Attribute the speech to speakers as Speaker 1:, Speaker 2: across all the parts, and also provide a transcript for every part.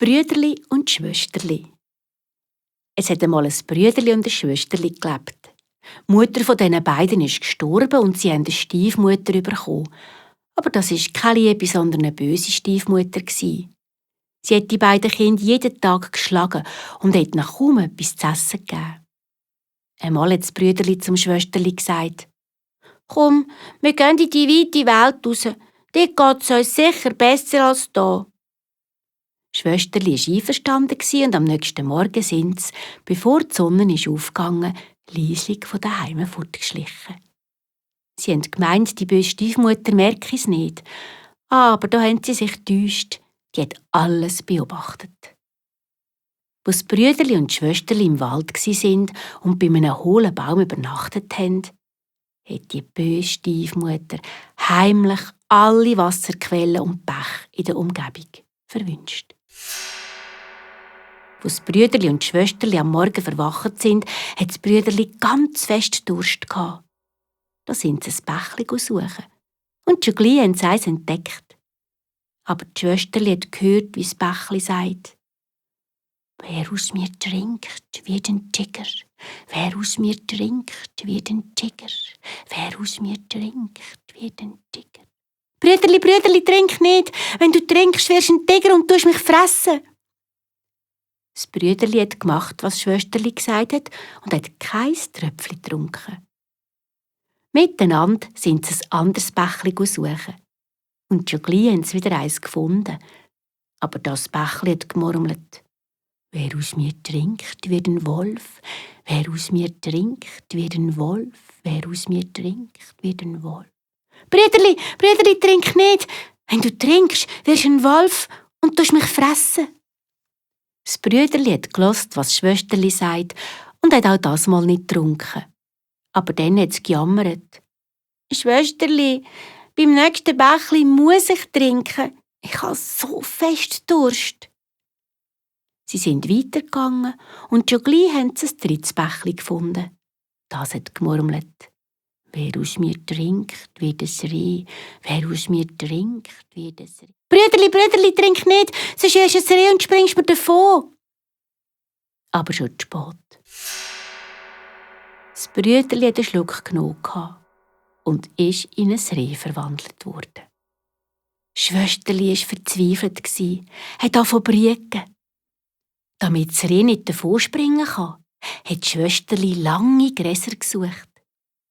Speaker 1: Brüderli und Schwesterli. Es hat einmal ein Brüderli und ein Schwesterli gelebt. Die Mutter von diesen beiden ist gestorben und sie haben eine Stiefmutter bekommen. Aber das war keine liebe, sondern eine böse Stiefmutter. Sie hat die beiden Kinder jeden Tag geschlagen und hat nach kaum etwas zu essen gegeben. Einmal hat das Brüderli zum Schwesterli gesagt: «Komm, wir gehen in die weite Welt raus. Dort geht es uns sicher besser als hier.» Schwesterli war einverstanden und am nächsten Morgen sind sie, bevor die Sonne aufgegangen ist, leislich von daheim fortgeschlichen. Sie haben gemeint, die böse Stiefmutter merke es nicht. Aber da haben sie sich getäuscht. Die hat alles beobachtet. Als das Brüderli und die Schwesterli im Wald waren und bei einem hohlen Baum übernachtet haben, hat die böse Stiefmutter heimlich alle Wasserquellen und Bäche in der Umgebung verwünscht. Als das Brüderli und die Schwesterli am Morgen verwacht sind, hat das Brüderli ganz fest Durst gehabt. Da sind sie ein Bächlein suchen. Und schon gleich haben sie eins entdeckt. Aber die Schwesterli hat gehört, wie das Bächlein sagt: «Wer aus mir trinkt, wird ein Tiger. Wer aus mir trinkt, wird ein Tiger. Wer aus mir trinkt, wird ein Tiger.» «Brüderli, Brüderli, trink nicht! Wenn du trinkst, wirst du ein Tiger und tust mich fressen!» Das Brüderli hat gemacht, was das Schwesterli gesagt hat, und hat kein Tröpfchen getrunken. Miteinander sind sie ein anderes Bächlein suchen. Und schon gleich haben sie wieder eins gefunden. Aber das Bächlein hat gemurmelt: «Wer aus mir trinkt, wird ein Wolf. Wer aus mir trinkt, wird ein Wolf. Wer aus mir trinkt, wird ein Wolf.» «Brüderli, Brüderli, trink nicht! Wenn du trinkst, wirst du ein Wolf und tust mich fressen.» Das Brüderli hat gehört, was das Schwesterli sagt, und hat auch das mal nicht getrunken. Aber dann hat es gejammert: «Schwesterli, beim nächsten Bächlein muss ich trinken. Ich habe so fest Durst.» Sie sind weitergegangen und schon gleich haben sie ein drittes Bächlein gefunden. Das hat gemurmelt: «Wer aus mir trinkt, wird ein Reh. Wer aus mir trinkt, wird ein Reh.» «Brüderli, Brüderli, trink nicht, sonst wirst du ein Reh und springst mir davon.» Aber schon zu spät. Das Brüderli hatte einen Schluck genommen und ist in ein Reh verwandelt worden. Schwesterli war verzweifelt, hat angefangen zu brieken. Damit das Reh nicht davonspringen kann, hat Schwesterli lange Gräser gesucht,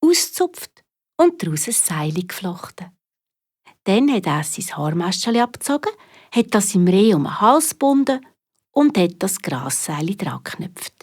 Speaker 1: ausgezupft und daraus ein Seil geflochten. Dann hat er sein Haarmäschchen abgezogen, hat das im Reh um den Hals gebunden und hat das Grasseil dran geknüpft.